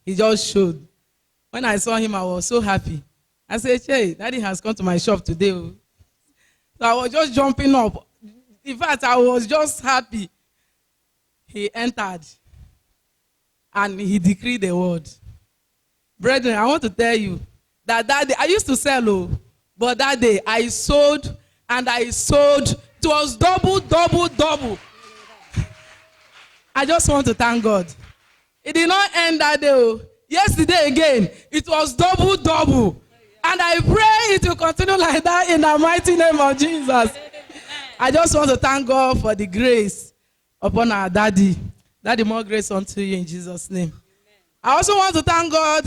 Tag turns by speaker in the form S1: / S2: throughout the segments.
S1: He just showed. When I saw him, I was so happy. I said, "Hey, Daddy has come to my shop today." So I was just jumping up. In fact, I was just happy. He entered and he decreed the word. Brethren, I want to tell you that day I used to sell, but that day I sold and I sold. It was double, double, double. I just want to thank God. It did not end that day. Yesterday again, it was double, double. And I pray it will continue like that in the mighty name of Jesus. I just want to thank God for the grace upon our daddy. Daddy, more grace unto you in Jesus' name. I also want to thank God.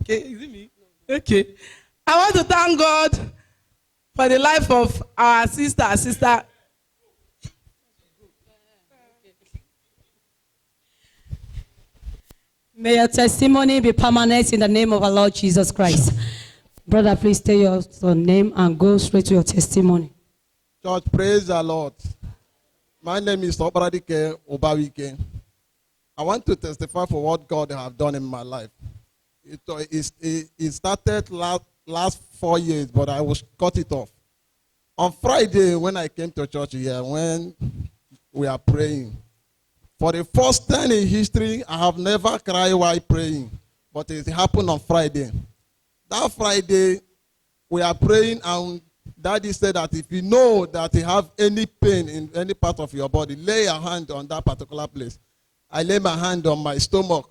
S1: Okay, is it me? Okay. I want to thank God for the life of our sister.
S2: May your testimony be permanent in the name of our Lord Jesus Christ. Brother, please tell your name and go straight to your testimony.
S3: Church, praise the Lord. My name is Obradike Obawike. I want to testify for what God has done in my life. It started last 4 years, but I was cut it off. On Friday, when I came to church here, when we are praying, for the first time in history, I have never cried while praying, but it happened on Friday. That Friday, we are praying, and Daddy said that if you know that you have any pain in any part of your body, lay your hand on that particular place. I lay my hand on my stomach.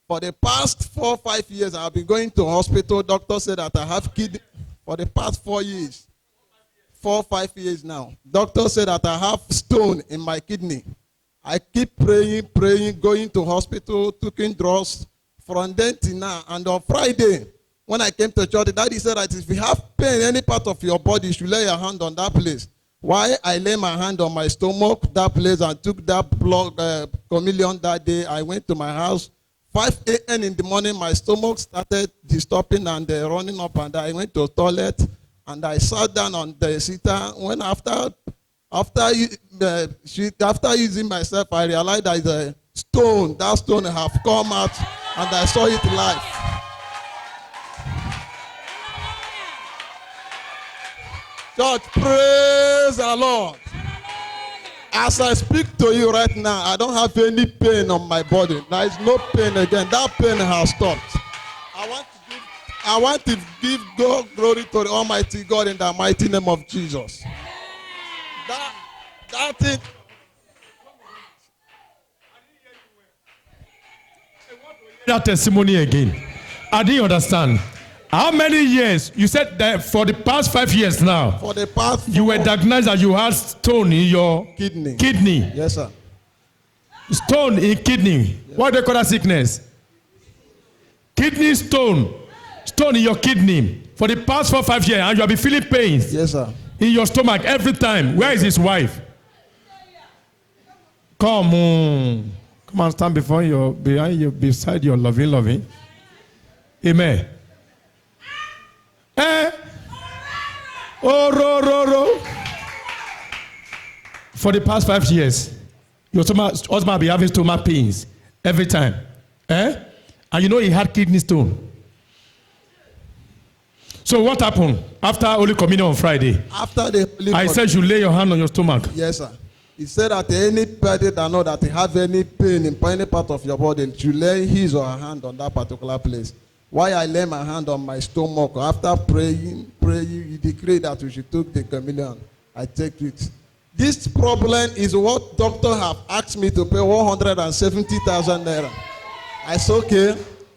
S3: For the past 4 or 5 years, I have been going to hospital. Doctor said that I have kidney. For the past 4 years, 4 or 5 years now, doctor said that I have stone in my kidney. I keep praying, going to hospital, taking drugs from then till now. And on Friday, when I came to church, Daddy said that if you have pain in any part of your body, you should lay your hand on that place. Why I lay my hand on my stomach, that place, and took that blood communion that day, I went to my house. 5 a.m. in the morning, my stomach started disturbing and running up, and I went to the toilet, and I sat down on the seater. When after using myself, I realized that the stone, that stone have come out, and I saw it live. Church, praise the Lord. As I speak to you right now, I don't have any pain on my body. There is no pain again. That pain has stopped. I want to give God glory to the Almighty God in the mighty name of Jesus. That thing.
S4: That testimony again. I didn't understand. How many years? You said that for the past 5 years now.
S3: For the past 4,
S4: you were diagnosed that you had stone in your kidney.
S3: Yes, sir.
S4: Stone in kidney. Yes. What do they call that sickness? Kidney stone. Stone in your kidney. For the past 4 or 5 years, and you have been feeling pains.
S3: Yes, sir.
S4: In your stomach every time. Where is his wife? Come on. Come and stand beside your loving. Amen. For the past 5 years, your husband be having stomach pains every time. And you know he had kidney stone. So what happened after Holy Communion on Friday?
S3: After the Holy
S4: I said you lay your hand on your stomach.
S3: Yes, sir. He said that anybody that know that they have any pain in any part of your body, you lay his or her hand on that particular place. Why I lay my hand on my stomach, after praying, he decreed that we should take the communion. I take it. This problem is what doctor have asked me to pay 170,000 naira. I said, okay,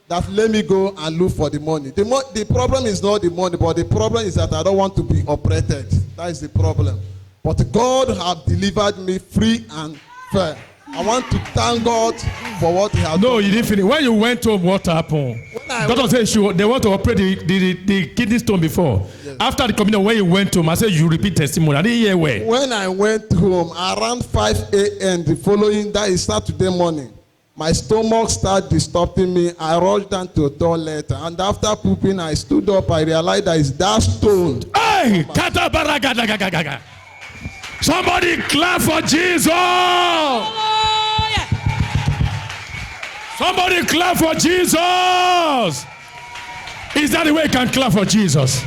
S3: that let me go and look for the money. The problem is not the money, but the problem is that I don't want to be operated. That is the problem. But God have delivered me free and fair. I want to thank God for what he has done.
S4: No, you didn't finish. When you went home, what happened? Doctor said they want to operate the kidney stone before. Yes. After the communion, when you went home, I said you repeat testimony. I didn't hear where.
S3: When I went home, around 5 a.m. the following, that is Saturday morning, my stomach started disturbing me. I rushed down to the toilet, and after pooping, I stood up. I realized that it's that stone.
S4: Hey! Somebody clap for Jesus!
S1: Hallelujah.
S4: Somebody clap for Jesus. Is that the way you can clap for Jesus?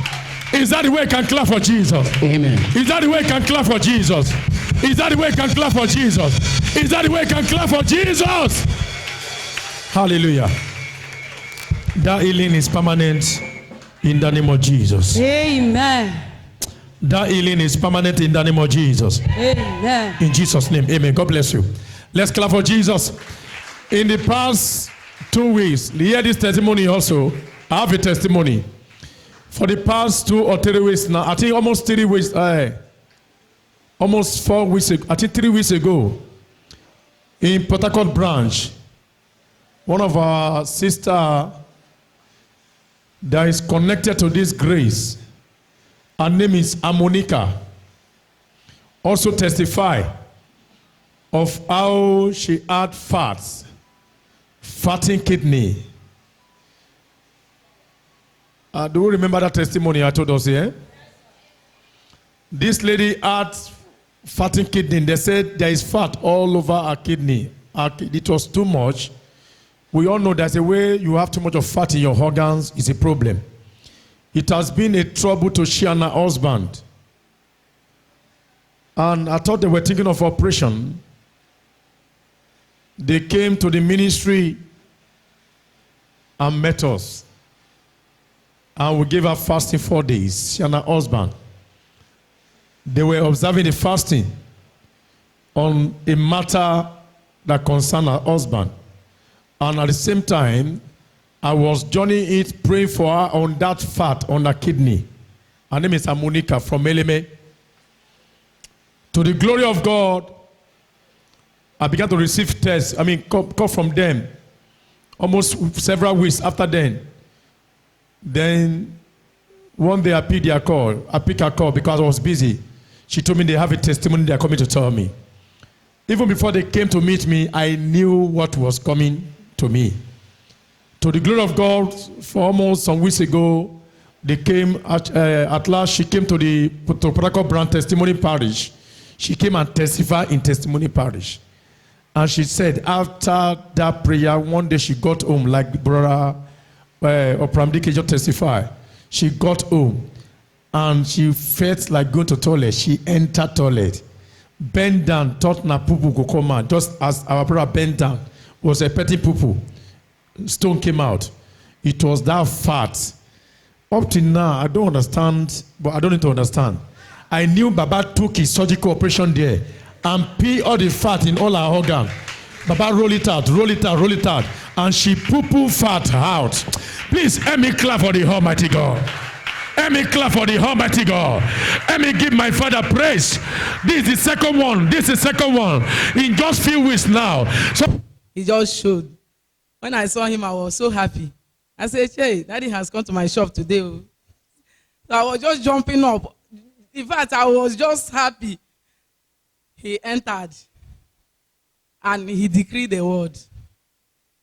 S4: Is that the way you can clap for Jesus?
S5: Amen.
S4: Is that the way you can clap for Jesus? Is that the way you can clap for Jesus? Is that the way you can clap for Jesus? Hallelujah. That healing is permanent in the name of Jesus.
S2: Amen.
S4: That healing is permanent in the name of Jesus.
S2: Amen.
S4: In Jesus' name, amen. God bless you. Let's clap for Jesus. In the past 2 weeks, hear this testimony also. I have a testimony. For the past 2 or 3 weeks now, I think almost 3 weeks, almost 4 weeks ago, I think 3 weeks ago, in Port Harcourt branch, one of our sister that is connected to this grace, her name is Amonica, also testify of how she had fatting kidney. Do you remember that testimony I told us here? This lady had fatting kidney. They said there is fat all over her kidney. It was too much. We all know there's a way you have too much of fat in your organs is a problem. It has been a trouble to she and her husband. And I thought they were thinking of operation. They came to the ministry and met us. And we gave her fasting 4 days, she and her husband. They were observing the fasting on a matter that concerned her husband. And at the same time, I was joining it, praying for her on that fat on her kidney. Her name is Amonica from Eleme. To the glory of God, I began to receive tests, call from them. Almost several weeks after then one day I picked her call. I picked her call because I was busy. She told me they have a testimony they are coming to tell me. Even before they came to meet me, I knew what was coming to me. To the glory of God, for almost some weeks ago, they came at last. She came to the Port Harcourt branch testimony parish. She came and testified in testimony parish. And she said after that prayer, one day she got home like brother Opramdike just testified. She got home and she felt like going to toilet. She entered toilet, bent down, thought na poo go come out. Just as our brother bent down, was a petty poo. Stone came out. It was that fat. Up to now, I don't understand, but I don't need to understand. I knew Baba took his surgical operation there and pee all the fat in all her organ. Baba roll it out, roll it out, roll it out. And she poo fat out. Please, let me clap for the Almighty God. Let me clap for the Almighty God. Let me give my Father praise. This is the second one. This is the second one. In just few weeks now. So
S1: He just showed. When I saw him, I was so happy. I said, "Hey, Daddy has come to my shop today." So I was just jumping up. In fact, I was just happy. He entered and he decreed the word.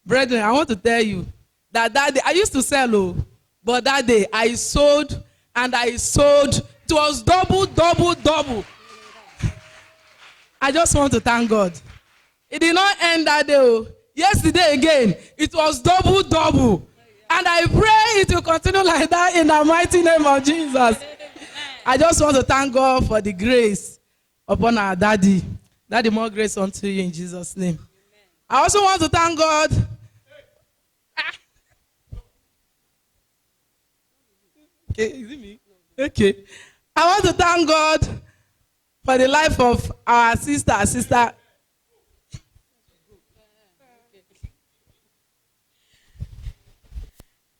S1: Brethren, I want to tell you that day I used to sell, but that day I sold and I sold. It was double. I just want to thank God. It did not end that day. Yesterday again, it was double. And I pray it will continue like that in the mighty name of Jesus. I just want to thank God for the grace upon our daddy. Daddy, more grace unto you in Jesus' name. I also want to thank God. Okay, is it me? Okay. I want to thank God for the life of our sister.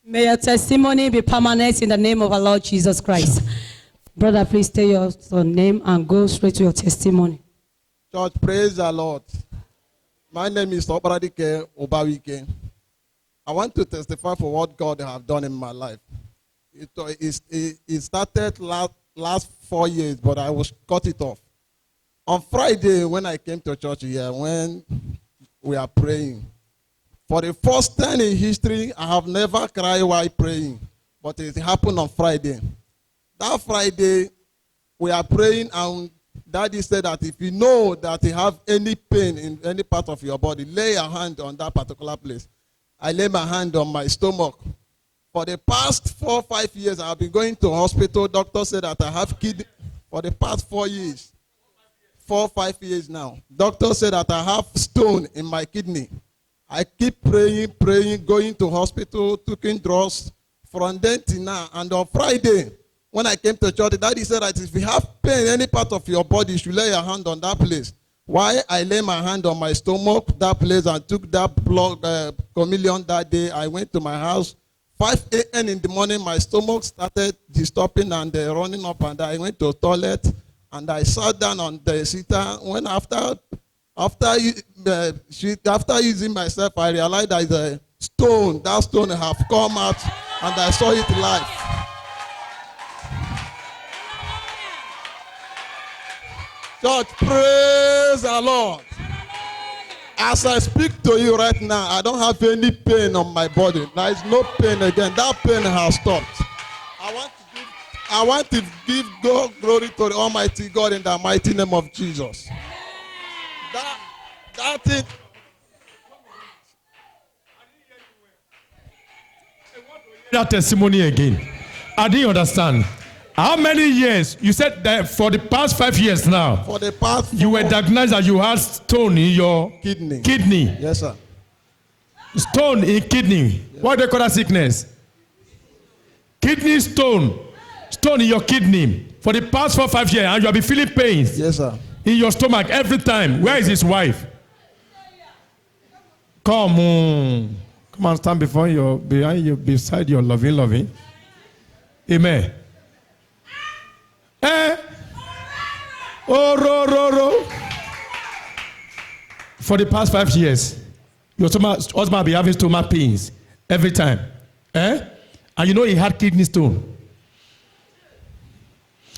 S2: May your testimony be permanent in the name of our Lord Jesus Christ. Brother, please tell your name and go straight to your testimony.
S3: Church, praise the Lord. My name is Opradike Obawike. I want to testify for what God has done in my life. It started last 4 years, but I was cut it off. On Friday, when I came to church here, when we are praying, for the first time in history, I have never cried while praying, but it happened on Friday. That Friday, we are praying and Daddy said that if you know that you have any pain in any part of your body, lay your hand on that particular place. I lay my hand on my stomach. For the past 4 or 5 years, I've been going to hospital. Doctor said that I have kidney. For the past 4 years, 4 or 5 years now, doctor said that I have stone in my kidney. I keep praying, going to hospital, taking drugs from then till now. And on Friday, when I came to church, Daddy said that if you have pain in any part of your body, you should lay your hand on that place. Why I lay my hand on my stomach, that place, and took that blood communion that day, I went to my house. 5 a.m. in the morning, my stomach started disturbing and running up, and I went to the toilet, and I sat down on the seater. When after using myself, I realized there is a stone. That stone have come out, and I saw it live. Church, praise the Lord. As I speak to you right now, I don't have any pain on my body. There is no pain again. That pain has stopped. I want to give God glory to the Almighty God in the mighty name of Jesus. That thing.
S4: That testimony again. I didn't understand. How many years? You said that for the past 5 years now.
S3: For the past 4,
S4: you were diagnosed that you had stone in your kidney.
S3: Yes, sir.
S4: Stone in kidney. What do they call that sickness? Kidney stone. Stone in your kidney. For the past 4 or 5 years, and you have been feeling pains.
S3: Yes, sir.
S4: In your stomach every time. Where is his wife? Come on. Come and stand behind you, beside your loving. Amen. For the past 5 years, your husband be having stomach pains every time. And you know he had kidney stone.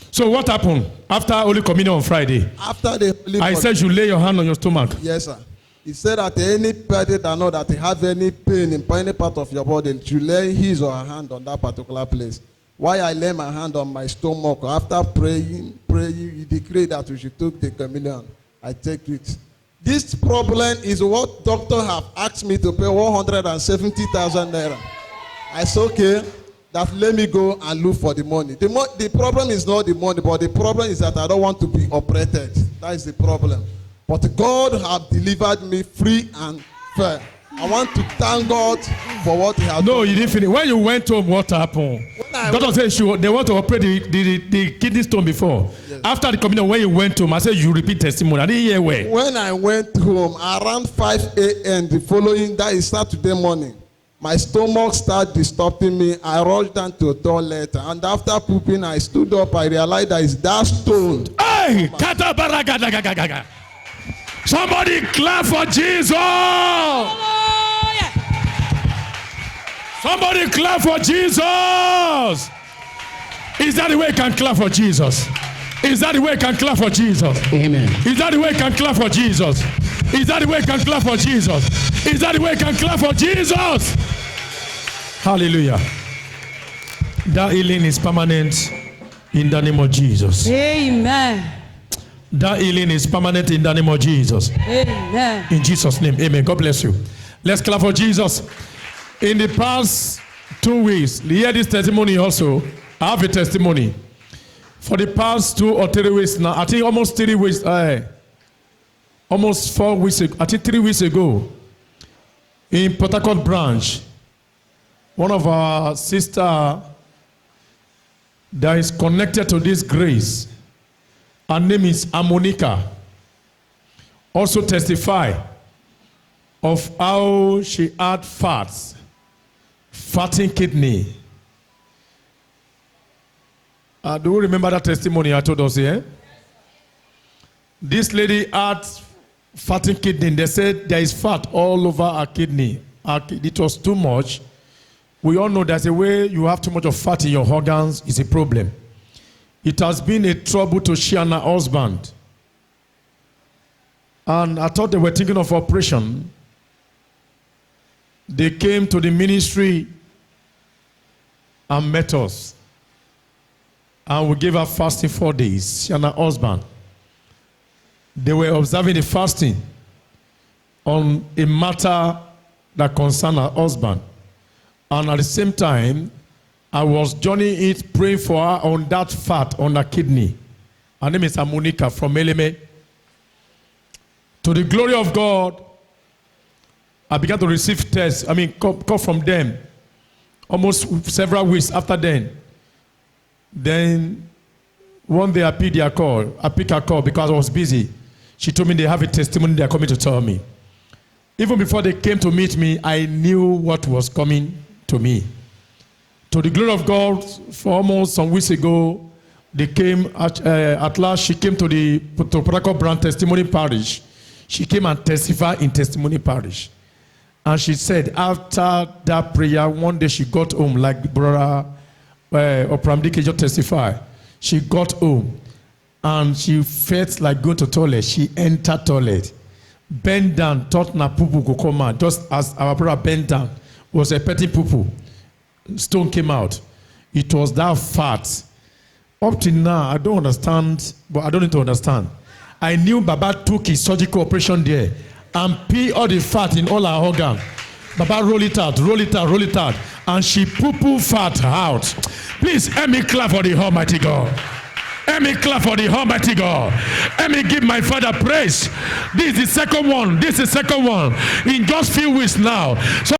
S4: So what happened after Holy Communion on Friday?
S3: After the Holy
S4: I said you lay your hand on your stomach.
S3: Yes, sir. He said that anybody that know that he have any pain in any part of your body, you lay his or her hand on that particular place. Why I lay my hand on my stomach, after praying, he decreed that we should take the communion. I take it. This problem is what doctor have asked me to pay 170,000 naira. I said, okay, that let me go and look for the money. The problem is not the money, but the problem is that I don't want to be operated. That is the problem. But God have delivered me free and fair. I want to thank God for what he has done.
S4: No, you didn't finish. When you went home, what happened? Doctor said they want to operate the kidney stone before. Yes. After the communion, when you went home, I said you repeat testimony. I didn't hear where.
S3: When I went home, around 5 a.m. the following, that is Saturday morning, my stomach started disturbing me. I rushed down to the toilet, and after pooping, I stood up. I realized that it's that stone.
S4: Hey! Somebody clap for Jesus! Somebody clap for Jesus! Is that the way you can clap for Jesus? Is that the way you can clap for Jesus?
S5: Amen.
S4: Is that the way you can clap for Jesus? Is that the way you can clap for Jesus? Is that the way you can clap for Jesus? Hallelujah. That healing is permanent in the name of Jesus.
S2: Amen.
S4: That healing is permanent in the name of Jesus.
S2: Amen.
S4: In Jesus' name, amen. God bless you. Let's clap for Jesus. In the past 2 weeks, hear this testimony also. I have a testimony. For the past 2 or 3 weeks now, I think almost 3 weeks, almost 4 weeks ago, I think 3 weeks ago, in Port Harcourt branch, one of our sister that is connected to this grace, her name is Amonica, also testify of how she had fatting kidney. Do you remember that testimony I told us here? This lady had fatting kidney. They said there is fat all over her kidney. It was too much. We all know there's a way you have too much of fat in your organs is a problem. It has been a trouble to she and her husband. And I thought they were thinking of operation. They came to the ministry and met us. And we gave her fasting 4 days, she and her husband. They were observing the fasting on a matter that concerned her husband. And at the same time, I was joining it, praying for her on that fat on her kidney. Her name is Monica from Eleme. To the glory of God, I began to receive tests, call from them. Almost several weeks after then one day I picked her call because I was busy. She told me they have a testimony they are coming to tell me. Even before they came to meet me, I knew what was coming to me. To the glory of God, for almost some weeks ago, they came, at last she came to the Port Harcourt Brand Testimony Parish. She came and testified in Testimony Parish. And she said after that prayer, one day she got home, like Brother Opramdike just testified. She got home and she felt like going to toilet. She entered toilet, bent down, thought na poo go come out. Just as our brother bent down, was a petty poo. Stone came out. It was that fat. Up till now, I don't understand, but I don't need to understand. I knew Baba took his surgical operation there and pee all the fat in all her organ. Baba roll it out, and she poo fat out. Please, help me clap for the Almighty God. Let me clap for the Almighty God. Let me give my Father praise. This is the second one. In just few weeks now. So